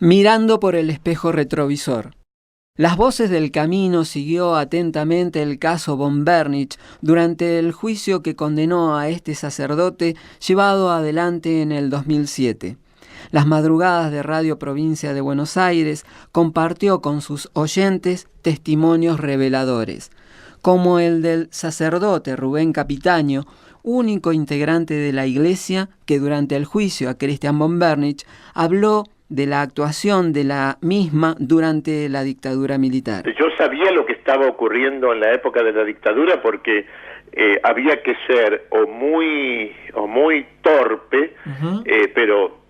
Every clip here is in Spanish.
Mirando por el espejo retrovisor. Las voces del camino siguió atentamente el caso von Bernich durante el juicio que condenó a este sacerdote llevado adelante en el 2007. Las madrugadas de Radio Provincia de Buenos Aires compartió con sus oyentes testimonios reveladores, como el del sacerdote Rubén Capitaño, único integrante de la iglesia que durante el juicio a Christian von Bernich habló de la actuación de la misma durante la dictadura militar. Yo sabía lo que estaba ocurriendo en la época de la dictadura porque había que ser o muy torpe,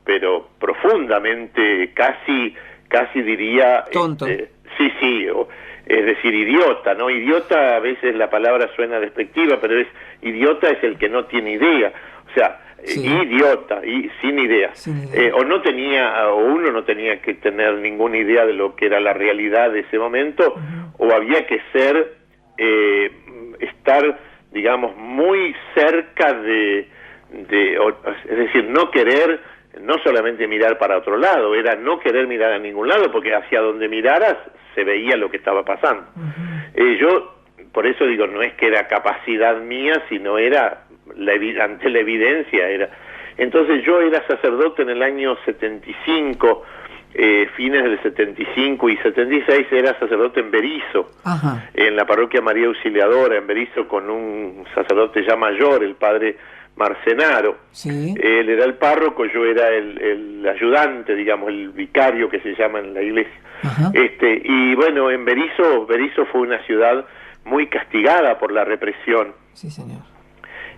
pero profundamente, casi diría... Tonto. Es decir, idiota, ¿no? Idiota, a veces la palabra suena despectiva, pero idiota es el que no tiene idea. O sea, sí. Idiota, y sin idea. O uno no tenía que tener ninguna idea de lo que era la realidad de ese momento, o había que estar, digamos, muy cerca es decir, no solamente mirar para otro lado, era no querer mirar a ningún lado, porque hacia donde miraras se veía lo que estaba pasando. Yo, por eso digo, no es que era capacidad mía, sino era ante la evidencia era. Entonces yo era sacerdote en el año 75, fines del 75 y 76, era sacerdote en Berisso, en la parroquia María Auxiliadora, en Berisso, con un sacerdote ya mayor, el padre Marcenaro. Sí. Él era el párroco, yo era el ayudante, digamos, el vicario que se llama en la iglesia. Y bueno, en Berisso fue una ciudad muy castigada por la represión. Sí, señor.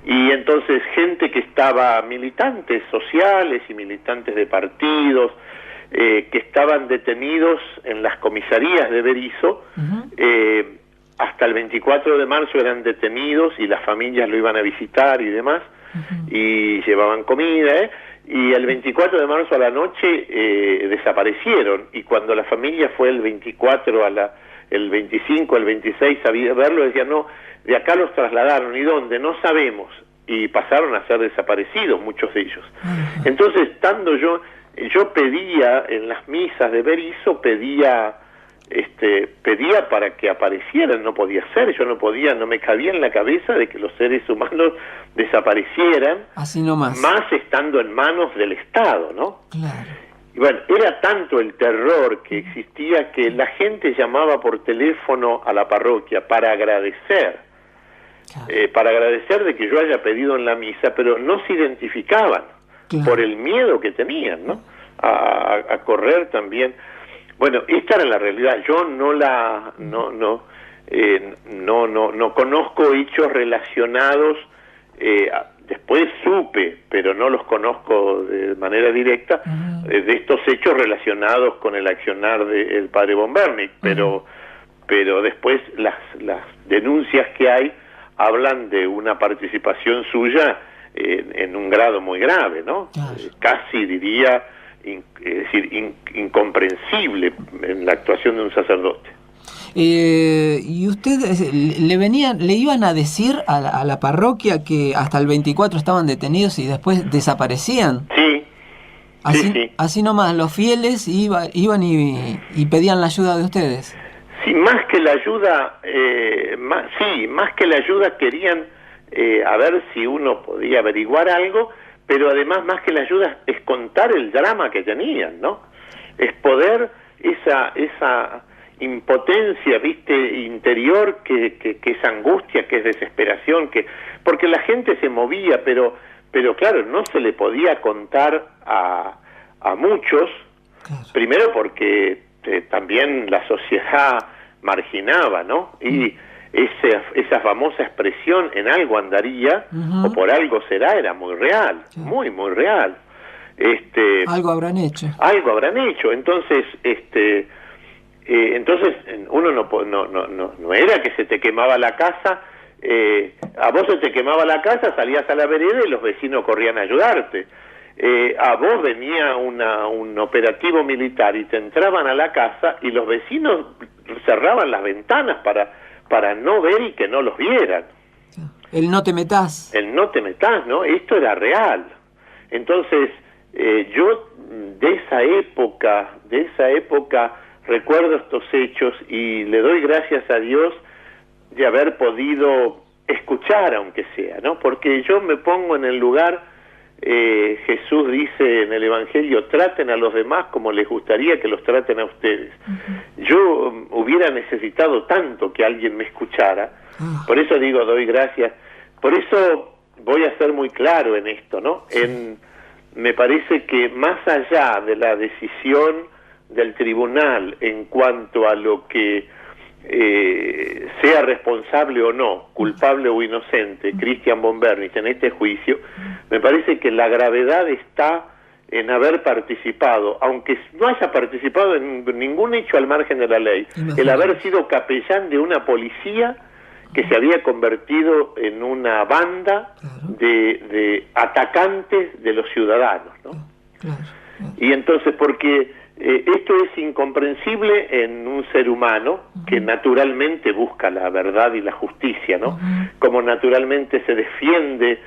Y entonces gente que estaba, militantes sociales y militantes de partidos, que estaban detenidos en las comisarías de Berisso, hasta el 24 de marzo eran detenidos y las familias lo iban a visitar y demás, y llevaban comida, y el 24 de marzo a la noche desaparecieron, y cuando la familia fue el 24 el 25, el 26 a verlo, decían, no, de acá los trasladaron, ¿y dónde? No sabemos, y pasaron a ser desaparecidos muchos de ellos. Entonces, estando yo pedía en las misas de Berisso, pedía para que aparecieran, no podía ser, no me cabía en la cabeza de que los seres humanos desaparecieran, así nomás, más estando en manos del Estado, ¿no? Claro. Y bueno, era tanto el terror que existía que la gente llamaba por teléfono a la parroquia para agradecer, de que yo haya pedido en la misa, pero no se identificaban por el miedo que tenían, ¿no? A correr también. Bueno, esta era la realidad. Yo no conozco hechos relacionados. Después supe, pero no los conozco de manera directa, de estos hechos relacionados con el accionar del padre von Bernich, pero después las denuncias que hay hablan de una participación suya en un grado muy grave, ¿no? Casi diría, incomprensible en la actuación de un sacerdote. ¿Y ustedes le iban a decir a la parroquia que hasta el 24 estaban detenidos y después desaparecían? Sí. Así nomás, los fieles iban y pedían la ayuda de ustedes. Sí, más que la ayuda, querían a ver si uno podía averiguar algo, pero además más que la ayuda es contar el drama que tenían, ¿no? Es poder esa impotencia, interior, que es angustia, que es desesperación, porque la gente se movía, pero claro, no se le podía contar a muchos, primero porque también la sociedad marginaba, ¿no? Y esa famosa expresión, en algo andaría, o por algo será, era muy real, muy real. Algo habrán hecho. Entonces, uno no era que se te quemaba la casa, a vos se te quemaba la casa, salías a la vereda y los vecinos corrían a ayudarte. A vos venía un operativo militar y te entraban a la casa y los vecinos cerraban las ventanas para no ver y que no los vieran. El no te metás, ¿no? Esto era real. Entonces, Yo de esa época recuerdo estos hechos y le doy gracias a Dios de haber podido escuchar, aunque sea, ¿no? Porque yo me pongo en el lugar, Jesús dice en el Evangelio, traten a los demás como les gustaría que los traten a ustedes. Yo hubiera necesitado tanto que alguien me escuchara, por eso digo, doy gracias, por eso voy a ser muy claro en esto, ¿no? Me parece que más allá de la decisión del tribunal en cuanto a lo que sea responsable o no, culpable o inocente, Christian von Bernitz en este juicio, me parece que la gravedad está en haber participado, aunque no haya participado en ningún hecho al margen de la ley, el haber sido capellán de una policía que se había convertido en una banda de atacantes de los ciudadanos, ¿no? Y entonces, porque esto es incomprensible en un ser humano que naturalmente busca la verdad y la justicia, ¿no? Como naturalmente se defiende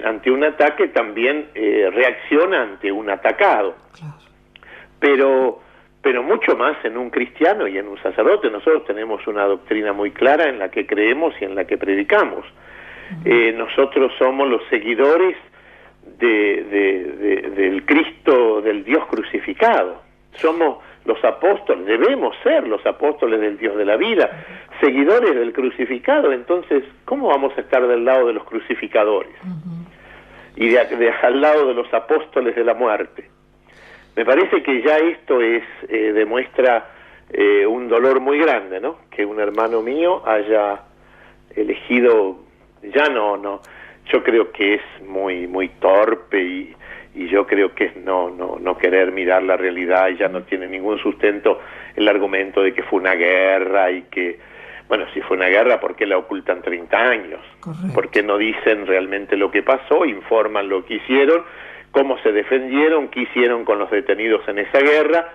ante un ataque, también reacciona ante un atacado. Pero mucho más en un cristiano y en un sacerdote. Nosotros tenemos una doctrina muy clara en la que creemos y en la que predicamos. Nosotros somos los seguidores del Cristo, del Dios crucificado. Somos los apóstoles, debemos ser los apóstoles del Dios de la vida, seguidores del crucificado. Entonces, ¿cómo vamos a estar del lado de los crucificadores? Y al lado de los apóstoles de la muerte. Me parece que ya esto demuestra un dolor muy grande, ¿no? Que un hermano mío haya elegido, yo creo que es muy torpe y yo creo que es no querer mirar la realidad, y ya no tiene ningún sustento el argumento de que fue una guerra y que, bueno, si fue una guerra, ¿por qué la ocultan 30 años? Correcto. ¿Por qué no dicen realmente lo que pasó, informan lo que hicieron, cómo se defendieron, qué hicieron con los detenidos en esa guerra?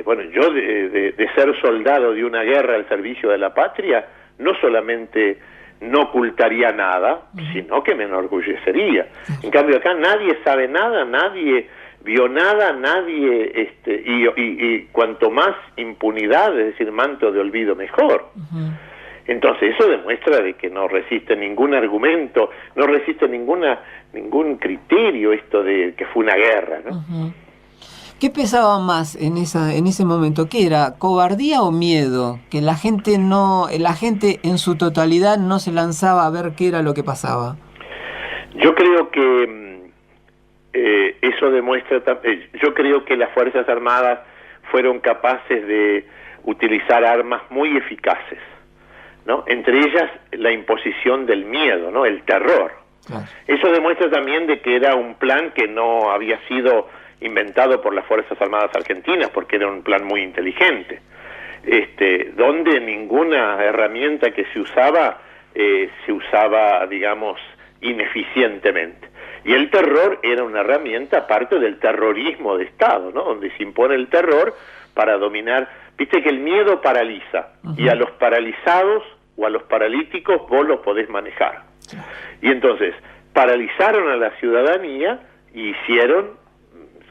Bueno, yo de ser soldado de una guerra al servicio de la patria, no solamente no ocultaría nada, sino que me enorgullecería. En cambio acá nadie sabe nada, nadie vio nada, nadie, y cuanto más impunidad, es decir, manto de olvido, mejor. Entonces eso demuestra de que no resiste ningún argumento, no resiste ningún criterio esto de que fue una guerra, ¿no? ¿Qué pesaba más en ese momento? ¿Qué era? ¿Cobardía o miedo? Que la gente en su totalidad no se lanzaba a ver qué era lo que pasaba. Yo creo que eso demuestra, yo creo que las Fuerzas Armadas fueron capaces de utilizar armas muy eficaces, ¿no? Entre ellas la imposición del miedo, ¿no? El terror. Claro. Eso demuestra también de que era un plan que no había sido inventado por las Fuerzas Armadas Argentinas, porque era un plan muy inteligente, donde ninguna herramienta que se usaba, digamos, ineficientemente. Y el terror era una herramienta parte del terrorismo de Estado, ¿no? Donde se impone el terror para dominar. Viste que el miedo paraliza, y a los paralizados o a los paralíticos vos los podés manejar. Y entonces paralizaron a la ciudadanía y hicieron,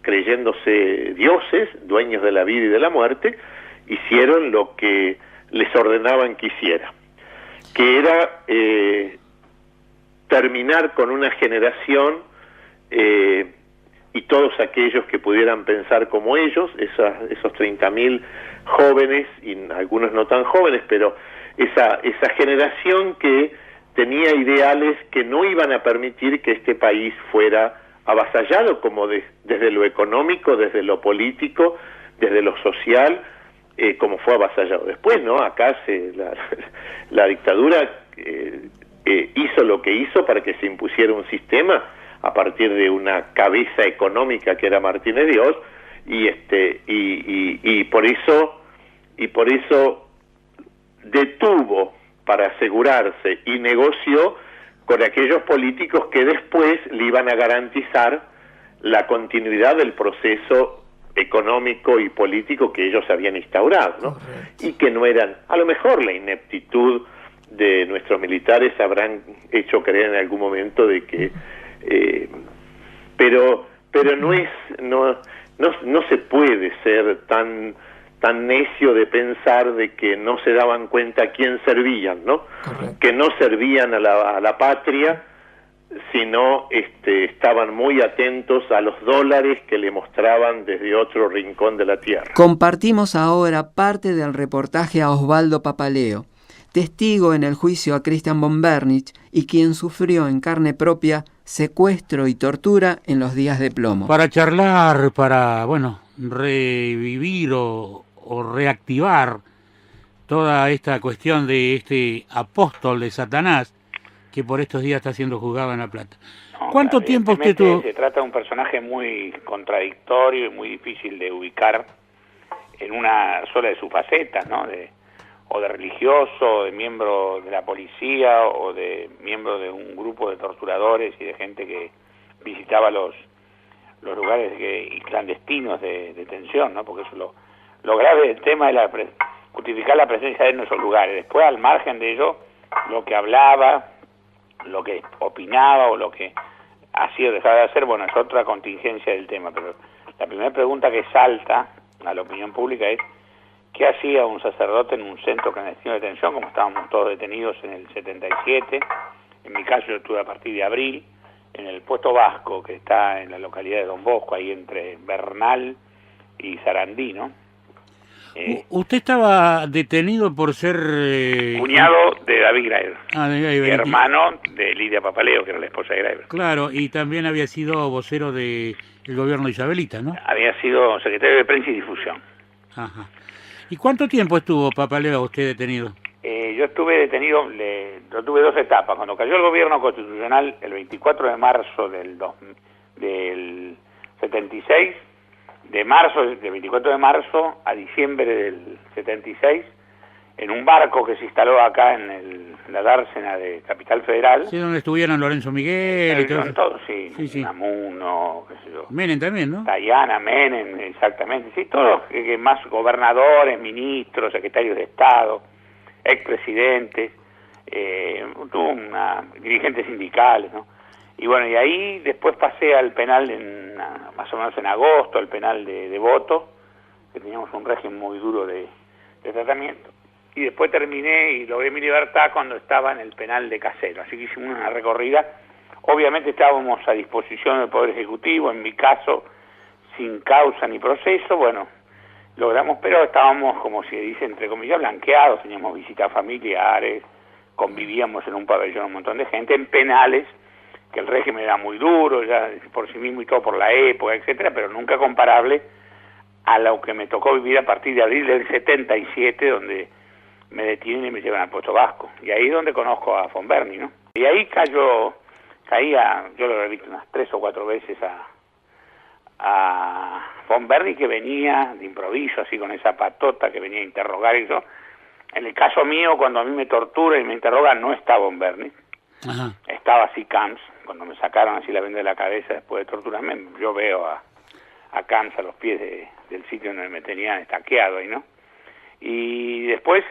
creyéndose dioses, dueños de la vida y de la muerte, hicieron lo que les ordenaban que hiciera, que era terminar con una generación y todos aquellos que pudieran pensar como ellos, esos 30.000 jóvenes, y algunos no tan jóvenes, pero esa generación que tenía ideales que no iban a permitir que este país fuera avasallado, como desde lo económico, desde lo político, desde lo social, como fue avasallado después, ¿no? Acá la dictadura hizo lo que hizo para que se impusiera un sistema a partir de una cabeza económica que era Martínez Dios, y por eso detuvo para asegurarse y negoció con aquellos políticos que después le iban a garantizar la continuidad del proceso económico y político que ellos habían instaurado, ¿no? Correcto. Y que no eran, a lo mejor la ineptitud de nuestros militares habrán hecho creer en algún momento de que, pero pero no se puede ser tan necio de pensar de que no se daban cuenta a quién servían, ¿no? Correcto. Que no servían a la patria, sino estaban muy atentos a los dólares que le mostraban desde otro rincón de la tierra. Compartimos ahora parte del reportaje a Osvaldo Papaleo, testigo en el juicio a Christian von Bernitz y quien sufrió en carne propia secuestro y tortura en los días de plomo. Para charlar, para, revivir o reactivar toda esta cuestión de este apóstol de Satanás que por estos días está siendo juzgado en La Plata. No, ¿Cuánto tiempo usted tuvo? Se trata de un personaje muy contradictorio y muy difícil de ubicar en una sola de sus facetas, ¿no? O de religioso, de miembro de la policía, o de miembro de un grupo de torturadores y de gente que visitaba los lugares clandestinos de detención, ¿no? Porque eso lo grave del tema es justificar la presencia de él en esos lugares. Después, al margen de ello, lo que hablaba, lo que opinaba o lo que hacía o dejaba de hacer, es otra contingencia del tema. Pero la primera pregunta que salta a la opinión pública es: ¿qué hacía un sacerdote en un centro clandestino de detención, como estábamos todos detenidos en el 77? En mi caso yo estuve a partir de abril en el puesto Vasco, que está en la localidad de Don Bosco, ahí entre Bernal y Sarandí, ¿no? ¿Usted estaba detenido por ser... cuñado de David Graeber, de Graeber, hermano de Lidia Papaleo, que era la esposa de Graeber. Claro, y también había sido vocero del gobierno isabelita, ¿no? Había sido secretario de Prensa y Difusión. Ajá. ¿Y cuánto tiempo estuvo Papaleo usted detenido? Yo estuve detenido, yo tuve 2 etapas. Cuando cayó el gobierno constitucional, el 24 de marzo del 76, del 24 de marzo a diciembre del 76, en un barco que se instaló acá en la dársena de Capital Federal. Sí, donde estuvieron Lorenzo Miguel y todo. Sí. Namuno, qué sé yo. Menem también, ¿no? Dayana, Menem, exactamente. Sí, todos, más gobernadores, ministros, secretarios de Estado, expresidentes, dirigentes sindicales, ¿no? Y y ahí después pasé al penal más o menos en agosto, al penal de Devoto, que teníamos un régimen muy duro de tratamiento. Y después terminé y logré mi libertad cuando estaba en el penal de Casero. Así que hicimos una recorrida. Obviamente estábamos a disposición del Poder Ejecutivo, en mi caso, sin causa ni proceso. Logramos, pero estábamos, como se dice, entre comillas, blanqueados. Teníamos visitas familiares, convivíamos en un pabellón un montón de gente, en penales, que el régimen era muy duro, ya por sí mismo y todo por la época, etcétera, pero nunca comparable a lo que me tocó vivir a partir de abril del 77, donde me detienen y me llevan al puesto Vasco. Y ahí es donde conozco a von Bernitz, ¿no? Y ahí caía, yo lo he visto unas 3 o 4 veces a von Bernitz, que venía de improviso, así con esa patota, que venía a interrogar y eso. En el caso mío, cuando a mí me torturan y me interrogan, no está von Bernitz. Ajá. Estaba así Camps, cuando me sacaron así la venda de la cabeza después de torturarme. Yo veo a Camps a los pies del sitio donde me tenían estaqueado ahí, ¿no? Y después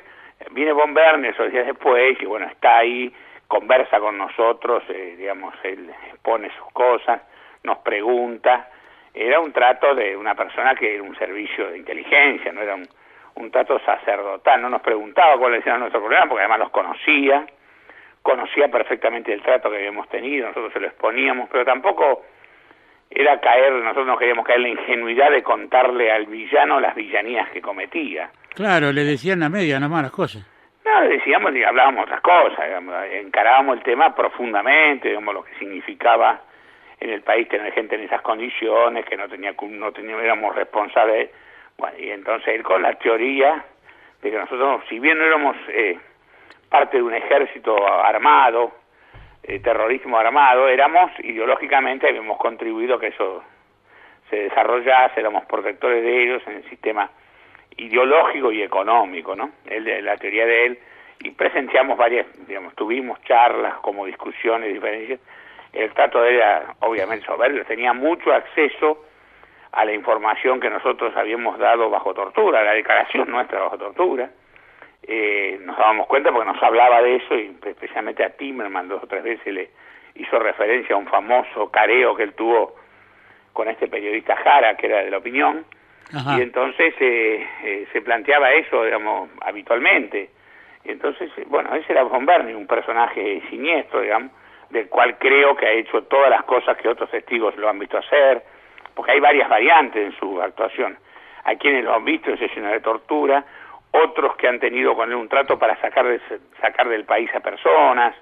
viene von Bernitz esos días después y está ahí, conversa con nosotros, él expone sus cosas, nos pregunta. Era un trato de una persona que era un servicio de inteligencia, no era un trato sacerdotal. No nos preguntaba cuáles eran nuestros problemas, porque además los conocía perfectamente el trato que habíamos tenido, nosotros se lo exponíamos, pero tampoco era nosotros no queríamos caer en la ingenuidad de contarle al villano las villanías que cometía. Claro, le decían a media nomás las cosas. No, decíamos y hablábamos otras cosas, encarábamos el tema profundamente, lo que significaba en el país tener gente en esas condiciones, que no éramos responsables. Y entonces él con la teoría de que nosotros, si bien no éramos parte de un ejército armado, terrorismo armado, ideológicamente habíamos contribuido a que eso se desarrollase, éramos protectores de ellos en el sistema ideológico y económico, ¿no? La teoría de él, y presenciamos tuvimos charlas como discusiones, diferencias. El trato de él era obviamente soberbio, tenía mucho acceso a la información que nosotros habíamos dado bajo tortura, la declaración nuestra bajo tortura. Nos dábamos cuenta porque nos hablaba de eso, y especialmente a Timerman 2 o 3 veces le hizo referencia a un famoso careo que él tuvo con este periodista Jara, que era de La Opinión. Ajá. Y entonces se planteaba eso, digamos, habitualmente. Y entonces, bueno, ese era Von Berny, un personaje siniestro, digamos, del cual creo que ha hecho todas las cosas que otros testigos lo han visto hacer, porque hay varias variantes en su actuación. Hay quienes lo han visto en sesiones de tortura, otros que han tenido con él un trato para sacar del país a personas,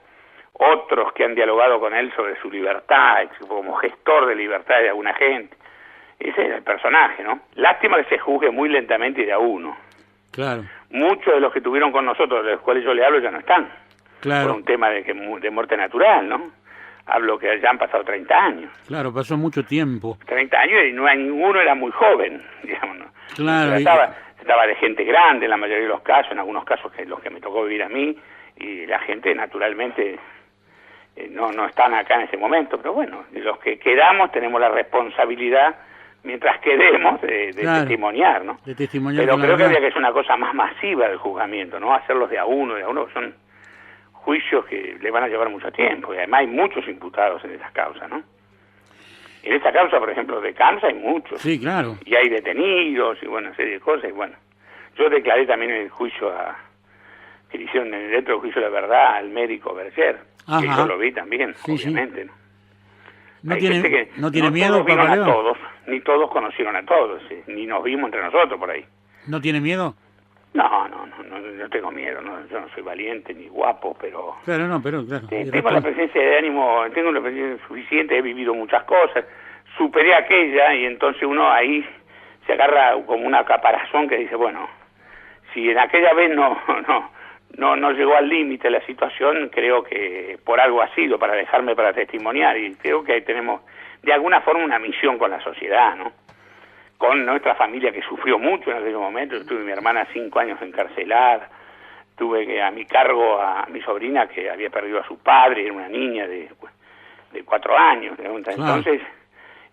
otros que han dialogado con él sobre su libertad, como gestor de libertad de alguna gente. Ese es el personaje, ¿no? Lástima que se juzgue muy lentamente y de a uno. Claro. Muchos de los que estuvieron con nosotros, de los cuales yo le hablo, ya no están. Claro. Por un tema de muerte natural, ¿no? Hablo que ya han pasado 30 años. Claro, pasó mucho tiempo. 30 años y no hay ninguno, era muy joven, digamos, ¿no? Claro. Se trataba de gente grande en la mayoría de los casos, en algunos casos que los que me tocó vivir a mí, y la gente naturalmente no están acá en ese momento, pero bueno, de los que quedamos tenemos la responsabilidad, mientras quedemos, de claro, testimoniar, ¿no? De testimoniar. Pero creo que había que hacer una cosa más masiva del juzgamiento, ¿no? Hacerlos de a uno, que son juicios que le van a llevar mucho tiempo, y además hay muchos imputados en esas causas, ¿no? En esta causa, por ejemplo, de Camps hay muchos. Sí, claro. Y hay detenidos, y bueno, una serie de cosas, y bueno. Yo declaré también en el juicio que le hicieron dentro del juicio de la verdad al médico Berger, que yo lo vi también, sí, obviamente, sí. ¿no? ¿No tiene miedo, todos vieron Papaleo? a todos, ni todos conocieron a todos, ni nos vimos entre nosotros por ahí. ¿No tiene miedo? No tengo miedo, yo no soy valiente ni guapo, pero... Claro, claro. Tengo la presencia de ánimo, tengo la presencia suficiente, he vivido muchas cosas, superé aquella y entonces uno ahí se agarra como una caparazón que dice, bueno, si en aquella vez no llegó al límite la situación, creo que por algo ha sido, para dejarme para testimoniar, y creo que tenemos de alguna forma una misión con la sociedad, ¿no? Con nuestra familia que sufrió mucho en aquel momento. Yo tuve mi hermana 5 años encarcelada, tuve a mi cargo a mi sobrina que había perdido a su padre, era una niña de 4 años, entonces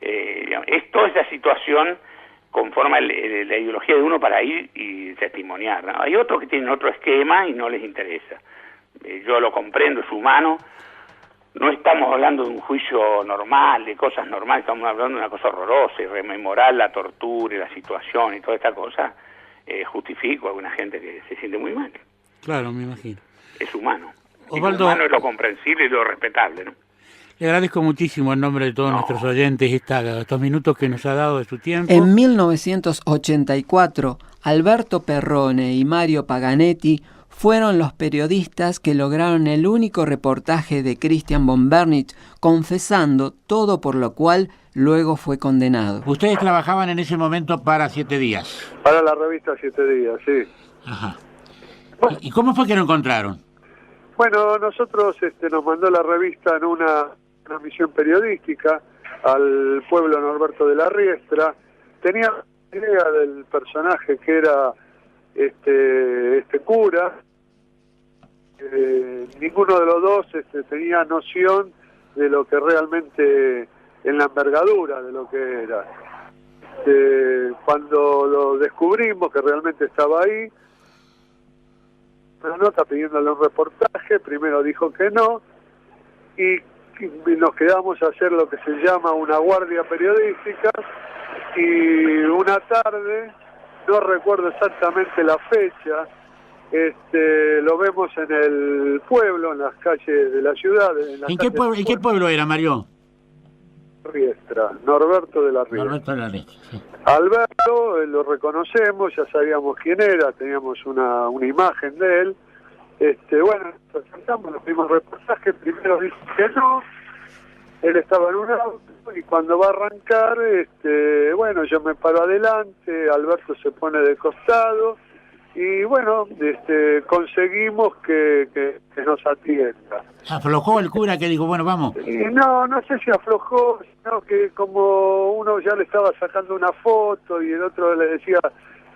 es toda esa situación conforma la ideología de uno para ir y testimoniar, ¿no? Hay otros que tienen otro esquema y no les interesa. Yo lo comprendo, es humano. No estamos hablando de un juicio normal, de cosas normales, estamos hablando de una cosa horrorosa, y rememorar la tortura y la situación y toda esta cosa, justifico a alguna gente que se siente muy mal. Claro, me imagino. Es humano. Osvaldo, lo humano es lo comprensible y lo respetable, ¿no? Le agradezco muchísimo en nombre de todos nuestros oyentes estos minutos que nos ha dado de su tiempo. En 1984, Alberto Perrone y Mario Paganetti fueron los periodistas que lograron el único reportaje de Christian von Bernitz, confesando todo por lo cual luego fue condenado. Ustedes trabajaban en ese momento para 7 días. Para la revista 7 días, sí. Ajá. ¿Y cómo fue que lo encontraron? Bueno, nosotros nos mandó la revista en una misión periodística al pueblo Norberto de la Riestra. Tenía idea del personaje que era este cura. Ninguno de los dos tenía noción de lo que realmente, en la envergadura de lo que era. Cuando lo descubrimos que realmente estaba ahí, una nota pidiéndole un reportaje, primero dijo que no, y nos quedamos a hacer lo que se llama una guardia periodística, y una tarde, no recuerdo exactamente la fecha, lo vemos en el pueblo, en las calles de la ciudad. ¿En qué pueblo era, Mario? Riestra, Norberto de la Riestra. Norberto de la Riestra, sí. Alberto, lo reconocemos, ya sabíamos quién era, teníamos una imagen de él. Bueno, nos presentamos los mismos reportajes, primero dijo que no, él estaba en un auto, y cuando va a arrancar, bueno, yo me paro adelante, Alberto se pone de costado, y bueno, conseguimos que nos atienda. ¿Aflojó el cura que dijo, bueno, vamos? No sé si aflojó, sino que como uno ya le estaba sacando una foto y el otro le decía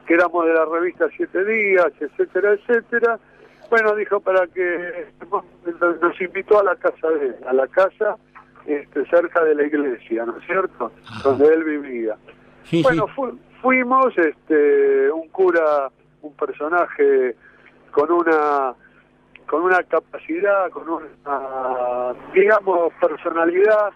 que éramos de la revista 7 días, etcétera, etcétera, bueno, dijo para que nos invitó a la casa de él, a la casa cerca de la iglesia, ¿no es cierto? Ajá. Donde él vivía. Sí, bueno, sí. Fuimos, un cura, un personaje con una capacidad, con una, digamos, personalidad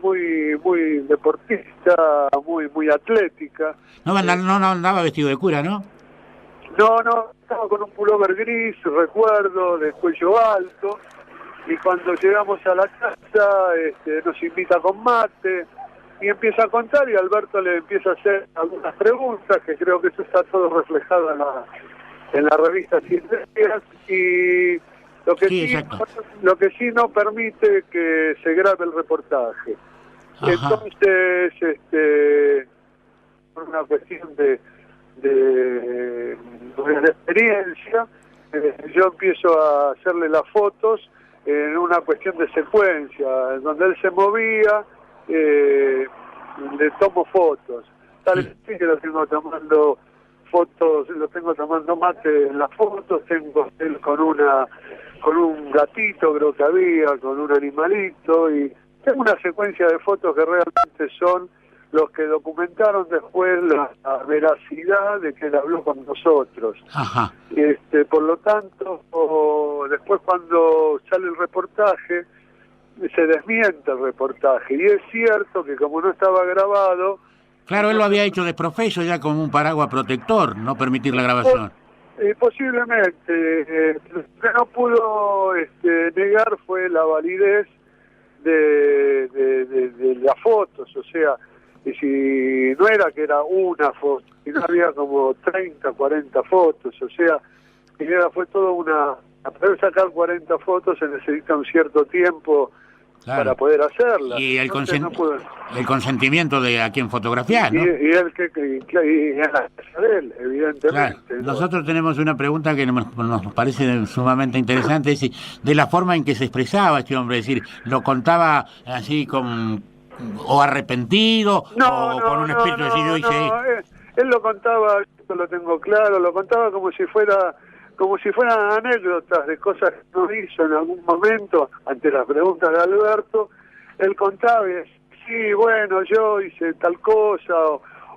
muy deportista, muy atlética. No andaba vestido de cura, ¿no? No, estaba con un pullover gris, recuerdo, de cuello alto, y cuando llegamos a la casa nos invita con mate y empieza a contar, y Alberto le empieza a hacer algunas preguntas, que creo que eso está todo reflejado en la revista 7 días, y lo que sí no permite que se grabe el reportaje. Ajá. Entonces, por una cuestión de experiencia, yo empiezo a hacerle las fotos en una cuestión de secuencia, en donde él se movía, le tomo fotos. Tal vez sí que lo tengo tomando fotos, lo tengo tomando mate en las fotos, tengo él con un gatito, creo que había, con un animalito, y tengo una secuencia de fotos que realmente son los que documentaron después la veracidad de que él habló con nosotros. Ajá. Por lo tanto, después cuando sale el reportaje, se desmiente el reportaje, y es cierto que como no estaba grabado... Claro, él lo había hecho de profeso ya como un paraguas protector, no permitir la grabación. Posiblemente. Lo que no pudo negar fue la validez de las fotos, o sea, y si no era que era una foto, sino había como 30, 40 fotos, o sea, fue todo a poder sacar 40 fotos se necesita un cierto tiempo. Claro. Para poder hacerla. Y el consentimiento de a quien fotografiar, ¿no? Y él y en la casa de él, evidentemente. Claro. ¿No? Nosotros tenemos una pregunta que nos parece sumamente interesante, es de la forma en que se expresaba este hombre, es decir, lo contaba así o arrepentido, o con un espíritu así, yo hice esto. Él lo contaba, esto lo tengo claro, lo contaba como si fueran anécdotas de cosas que no hizo en algún momento. Ante las preguntas de Alberto, él contaba y decía, sí, bueno, yo hice tal cosa,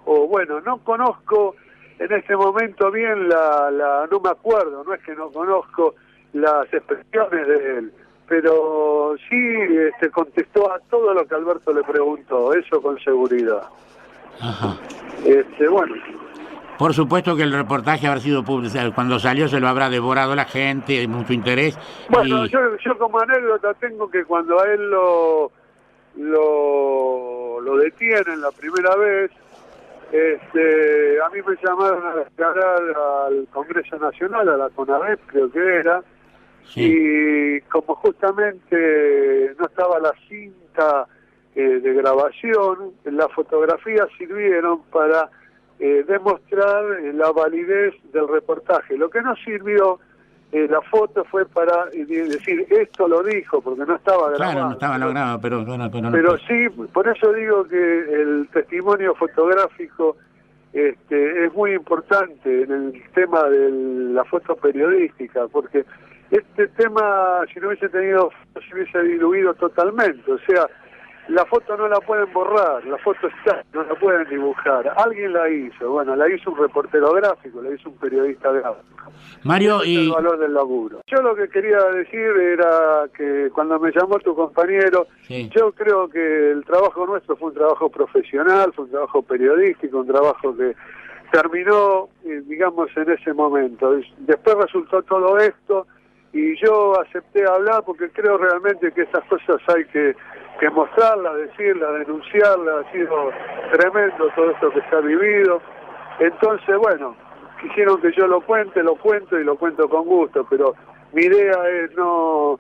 o bueno, no conozco en este momento bien no me acuerdo, no es que no conozco las expresiones de él, pero sí contestó a todo lo que Alberto le preguntó, eso con seguridad. Ajá. Bueno. Por supuesto que el reportaje habrá sido publicado. Cuando salió se lo habrá devorado la gente, hay mucho interés. Bueno, yo como anécdota tengo que cuando a él lo detienen la primera vez, a mí me llamaron a declarar al Congreso Nacional, a la CONADEP creo que era, sí. Y como justamente no estaba la cinta de grabación, las fotografías sirvieron para demostrar la validez del reportaje. Lo que no sirvió la foto fue para decir esto lo dijo, porque no estaba grabado. Claro, no estaba grabado, pero sí, por eso digo que el testimonio fotográfico es muy importante en el tema de la foto periodística, porque este tema, si no hubiese tenido foto, se hubiese diluido totalmente, o sea, la foto no la pueden borrar, la foto está, no la pueden dibujar. Alguien la hizo, bueno, la hizo un reportero gráfico, la hizo un periodista gráfico. Mario, ese es el valor del laburo. Yo lo que quería decir era que cuando me llamó tu compañero, sí. Yo creo que el trabajo nuestro fue un trabajo profesional, fue un trabajo periodístico, un trabajo que terminó, digamos, en ese momento. Después resultó todo esto y yo acepté hablar porque creo realmente que esas cosas hay que mostrarlas, decirlas, denunciarlas. Ha sido tremendo todo esto que se ha vivido. Entonces, bueno, quisieron que yo lo cuento y lo cuento con gusto, pero mi idea es no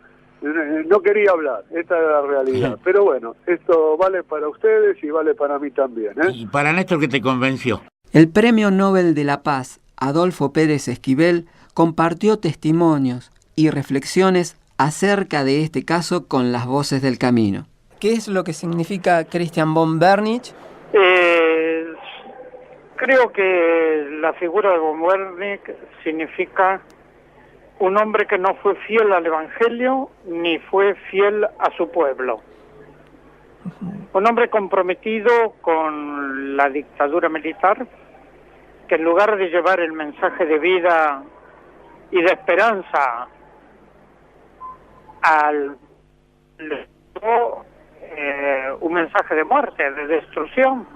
quería hablar, esta es la realidad. Pero bueno, esto vale para ustedes y vale para mí también. Y para Néstor, que te convenció. El Premio Nobel de la Paz, Adolfo Pérez Esquivel, compartió testimonios y reflexiones acerca de este caso con las Voces del Camino. ¿Qué es lo que significa Christian von Bernich? Creo que la figura de von Bernich significa un hombre que no fue fiel al Evangelio ni fue fiel a su pueblo. Un hombre comprometido con la dictadura militar, que en lugar de llevar el mensaje de vida y de esperanza un mensaje de muerte, de destrucción.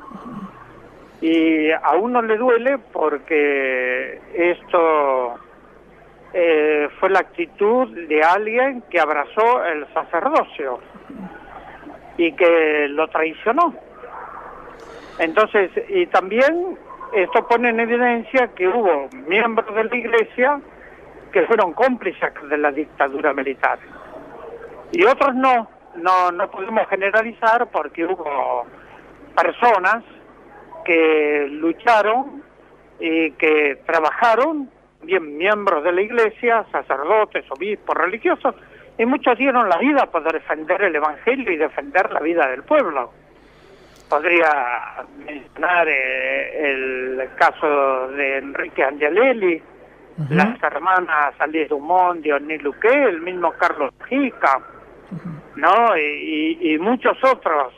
Y a uno le duele porque esto fue la actitud de alguien que abrazó el sacerdocio y que lo traicionó. Entonces, y también esto pone en evidencia que hubo miembros de la Iglesia que fueron cómplices de la dictadura militar. Y otros no podemos generalizar porque hubo personas que lucharon y que trabajaron, bien miembros de la Iglesia, sacerdotes, obispos, religiosos, y muchos dieron la vida para defender el Evangelio y defender la vida del pueblo. Podría mencionar el caso de Enrique Angelelli, las hermanas Alice Dumont, Dionis Luque, el mismo Carlos Mujica, ¿no? Y muchos otros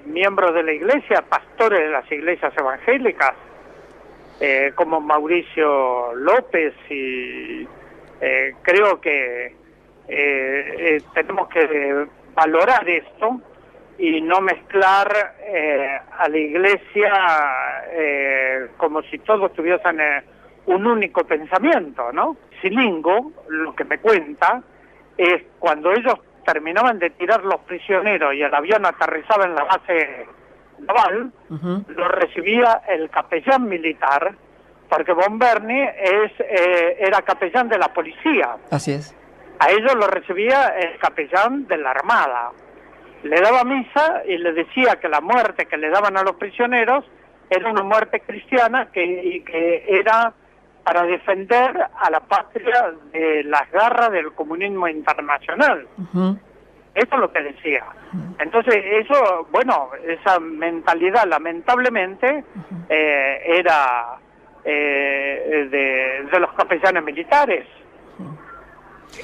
miembros de la Iglesia, pastores de las iglesias evangélicas, como Mauricio López, y creo que tenemos que valorar esto y no mezclar a la Iglesia como si todos tuviesen un único pensamiento, ¿no? Silingo, lo que me cuenta, es cuando ellos terminaban de tirar los prisioneros y el avión aterrizaba en la base naval, lo recibía el capellán militar, porque Bomberni era capellán de la policía. Así es. A ellos lo recibía el capellán de la Armada. Le daba misa y le decía que la muerte que le daban a los prisioneros era una muerte cristiana y que era para defender a la patria de las garras del comunismo internacional. Eso es lo que decía. Entonces, eso, bueno, esa mentalidad lamentablemente era de los capellanes militares.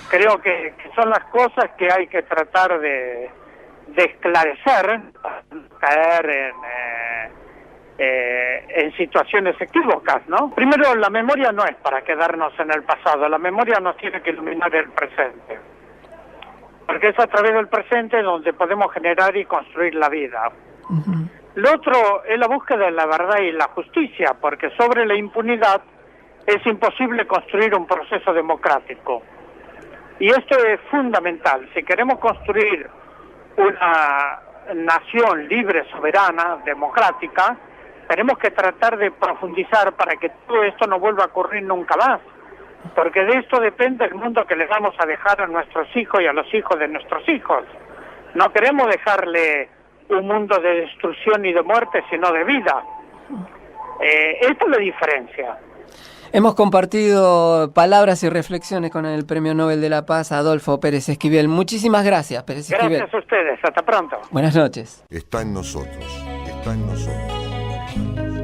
Creo que son las cosas que hay que tratar de esclarecer, para no caer en situaciones equívocas, ¿no? Primero, la memoria no es para quedarnos en el pasado, la memoria nos tiene que iluminar el presente, porque es a través del presente donde podemos generar y construir la vida. Lo otro es la búsqueda de la verdad y la justicia, porque sobre la impunidad es imposible construir un proceso democrático. Y esto es fundamental. Si queremos construir una nación libre, soberana, democrática, tenemos que tratar de profundizar para que todo esto no vuelva a ocurrir nunca más. Porque de esto depende el mundo que les vamos a dejar a nuestros hijos y a los hijos de nuestros hijos. No queremos dejarle un mundo de destrucción y de muerte, sino de vida. Esta es la diferencia. Hemos compartido palabras y reflexiones con el Premio Nobel de la Paz, Adolfo Pérez Esquivel. Muchísimas gracias, Pérez Esquivel. Gracias a ustedes. Hasta pronto. Buenas noches. Está en nosotros. Está en nosotros.